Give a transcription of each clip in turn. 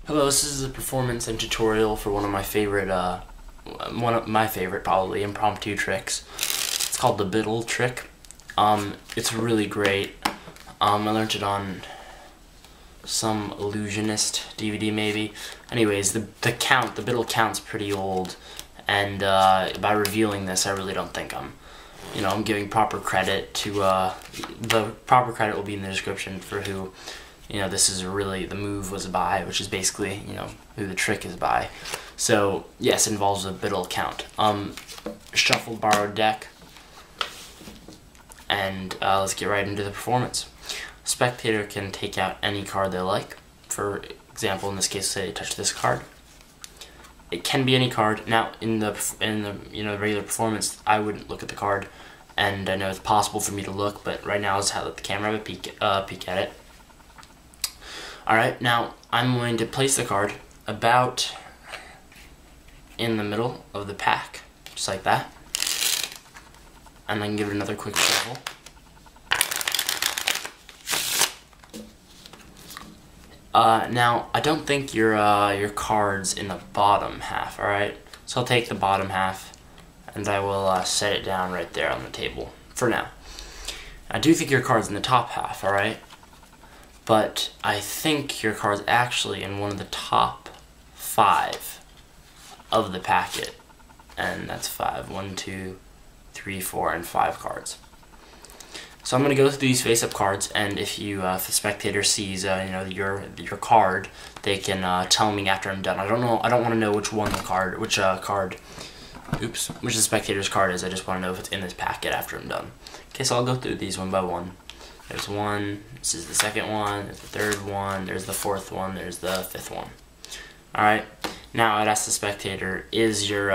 Hello, this is a performance and tutorial for one of my favorite probably impromptu tricks. It's called the Biddle trick. It's really great. I learned it on some illusionist DVD maybe. Anyways, the Biddle count's pretty old, and by revealing this, I really don't think I'm giving proper credit to, the proper credit will be in the description for who, this is really, the move was by, which is basically, who the trick is by. So, yes, it involves a Biddle count. Shuffled borrowed deck, and let's get right into the performance. A spectator can take out any card they like. For example, in this case, say they touch this card. It can be any card. Now, in the regular performance, I wouldn't look at the card, and I know it's possible for me to look, but right now is how let the camera have a peek at it. Alright, now I'm going to place the card about in the middle of the pack, just like that. And then give it another quick shuffle. Now, I don't think your card's in the bottom half, alright? So I'll take the bottom half, and I will set it down right there on the table, for now. I do think your card's in the top half, alright? But I think your card's actually in one of the top 5 of the packet. And that's 5. 1, 2, 3, 4, and 5 cards. So I'm going to go through these face-up cards, and if the spectator sees your card, they can tell me after I'm done. I don't want to know which the spectator's card is. I just want to know if it's in this packet after I'm done. Okay, so I'll go through these one by one. There's one, this is the second one, there's the third one, there's the fourth one, there's the 5th one. Alright, now I'd ask the spectator, is your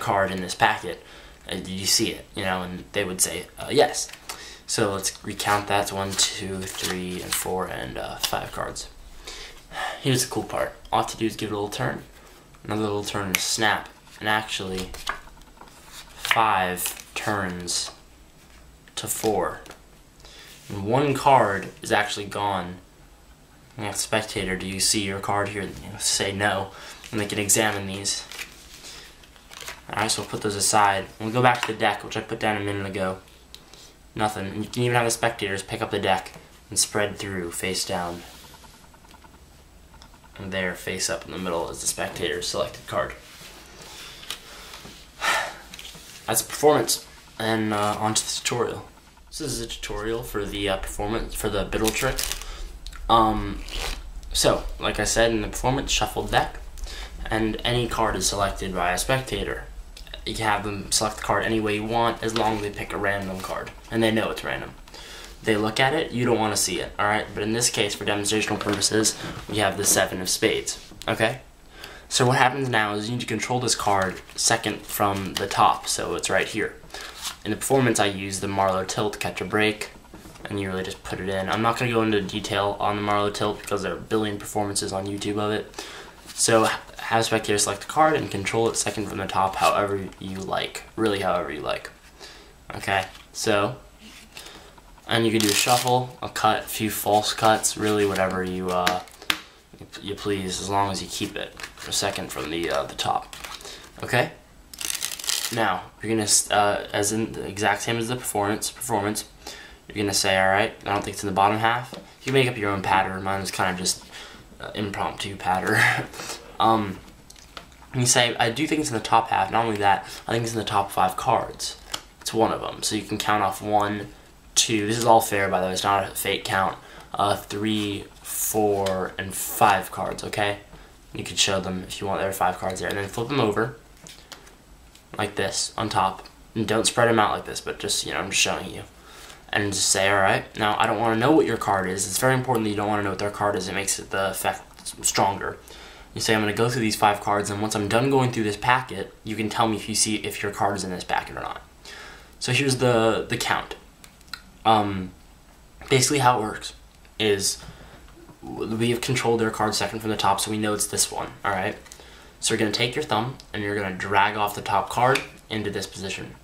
card in this packet? Did you see it? And they would say, yes. So let's recount that. It's 1, 2, 3, and 4, and 5 cards. Here's the cool part. All I have to do is give it a little turn, another little turn, and snap. And actually, 5 turns to 4. And 1 card is actually gone. And ask the spectator, do you see your card here? Say no, and they can examine these. Alright, so we'll put those aside. And we'll go back to the deck, which I put down a minute ago. Nothing. And you can even have the spectators pick up the deck and spread through, face down. And there, face up in the middle, is the spectator's selected card. That's a performance. And on to the tutorial. This is a tutorial for the performance, for the Biddle trick. So, like I said, in the performance, shuffled deck, and any card is selected by a spectator. You can have them select the card any way you want, as long as they pick a random card, and they know it's random. They look at it, you don't want to see it, alright? But in this case, for demonstrational purposes, we have the 7 of spades, okay? So what happens now is you need to control this card second from the top, so it's right here. In the performance, I use the Marlowe tilt, catch a break, and you really just put it in. I'm not going to go into detail on the Marlowe tilt because there are a billion performances on YouTube of it. So have a spectator select the card and control it second from the top however you like. Really however you like. Okay, so, and you can do a shuffle, a cut, a few false cuts, really whatever you please, as long as you keep it for second from the top. Okay? Now, you're going to, as in the exact same as the performance, you're going to say, alright, I don't think it's in the bottom half. You can make up your own pattern. Mine is kind of just impromptu pattern. You say, I do think it's in the top half. Not only that, I think it's in the top 5 cards. It's one of them. So you can count off 1, 2, this is all fair by the way, it's not a fake count, 3, 4, and 5 cards, okay? You could show them if you want. There are 5 cards there. And then flip them over. Like this, on top. And don't spread them out like this, but just, I'm just showing you. And just say, alright, now I don't want to know what your card is. It's very important that you don't want to know what their card is. It makes the effect stronger. You say, I'm going to go through these 5 cards, and once I'm done going through this packet, you can tell me if your card is in this packet or not. So here's the count. Basically how it works is we have controlled their card second from the top, so we know it's this one, alright? So you're going to take your thumb, and you're going to drag off the top card into this position.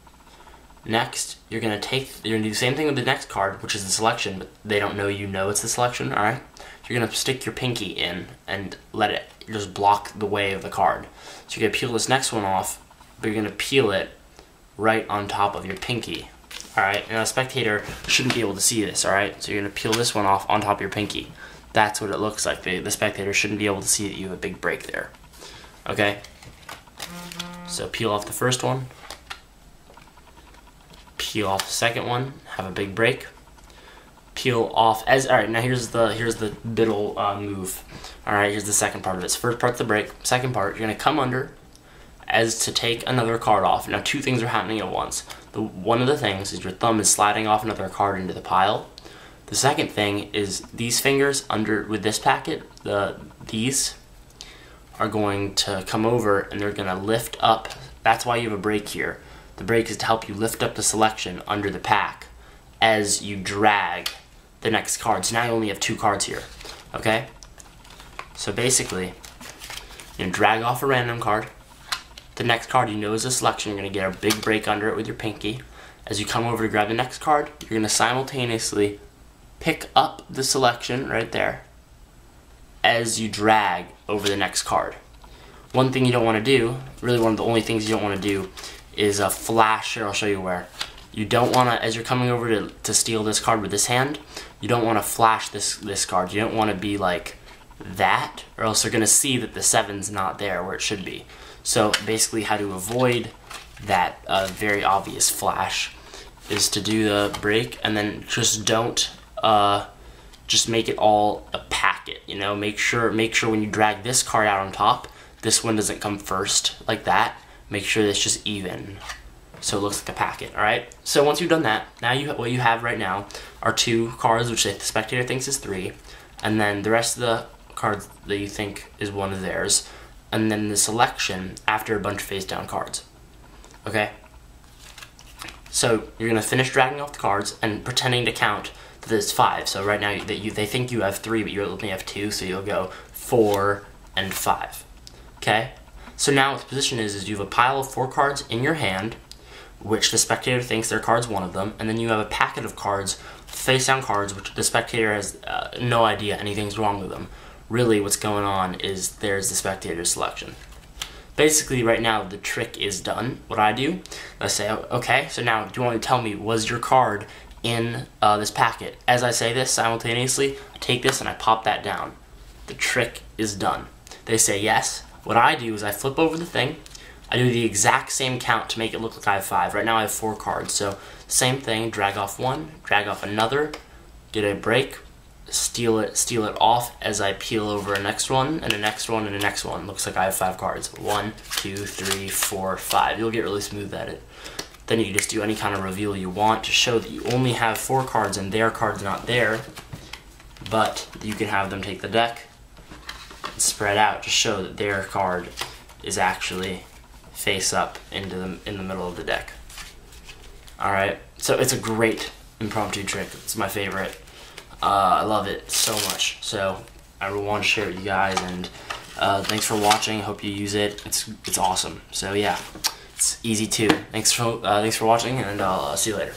Next, you're going to do the same thing with the next card, which is the selection, but they don't know you know it's the selection, alright? you're going to stick your pinky in and let it just block the way of the card. So you're going to peel this next one off, but you're going to peel it right on top of your pinky. Alright, now a spectator shouldn't be able to see this, alright? So you're going to peel this one off on top of your pinky. That's what it looks like. The spectator shouldn't be able to see that you have a big break there. Okay? So peel off the first one. Peel off the second one. Have a big break. Peel off alright, now here's the Biddle move. Alright, here's the second part of it. So first part's the break. Second part, you're going to come under as to take another card off. Now two things are happening at once. One of the things is your thumb is sliding off another card into the pile. The second thing is these fingers under with this packet, these are going to come over and they're going to lift up. That's why you have a break here. The break is to help you lift up the selection under the pack as you drag the next card. So now you only have two cards here. Okay? So basically, you drag off a random card. The next card you know is a selection. You're going to get a big break under it with your pinky. As you come over to grab the next card, you're going to simultaneously pick up the selection right there as you drag over the next card. One thing you don't want to do, really one of the only things you don't want to do, is a flash. Here, I'll show you where. You don't want to, as you're coming over to steal this card with this hand, you don't want to flash this card. You don't want to be like that, or else they're going to see that the 7's not there where it should be. So basically how to avoid that very obvious flash is to do the break and then just don't just make it all a packet, you know. Make sure when you drag this card out on top, this one doesn't come first like that. Make sure it's just even so it looks like a packet. Alright, so once you've done that, now what you have right now are two cards which the spectator thinks is 3, and then the rest of the cards that you think is one of theirs, and then the selection after a bunch of face down cards. Okay? So you're going to finish dragging off the cards and pretending to count that there's 5. So right now they think you have 3, but you only have 2, so you'll go 4 and 5. Okay? So now what the position is you have a pile of 4 cards in your hand, which the spectator thinks their card's one of them, and then you have a packet of cards, face down cards, which the spectator has no idea anything's wrong with them. Really what's going on is there's the spectator's selection. Basically right now the trick is done. What I do, I say, okay, so now do you want to tell me, was your card in this packet? As I say this simultaneously, I take this and I pop that down. The trick is done. They say yes. What I do is I flip over the thing, I do the exact same count to make it look like I have 5. Right now I have 4 cards, so same thing, drag off one, drag off another, get a break, steal it off as I peel over a next one, and a next one, and a next one. Looks like I have 5 cards. 1, 2, 3, 4, 5. You'll get really smooth at it. Then you can just do any kind of reveal you want to show that you only have 4 cards and their card's not there, but you can have them take the deck and spread out to show that their card is actually face up in the middle of the deck. Alright, so it's a great impromptu trick. It's my favorite. I love it so much, so I want to share it with you guys, and thanks for watching. Hope you use it. It's awesome. So yeah, it's easy too. Thanks for watching, and I'll see you later.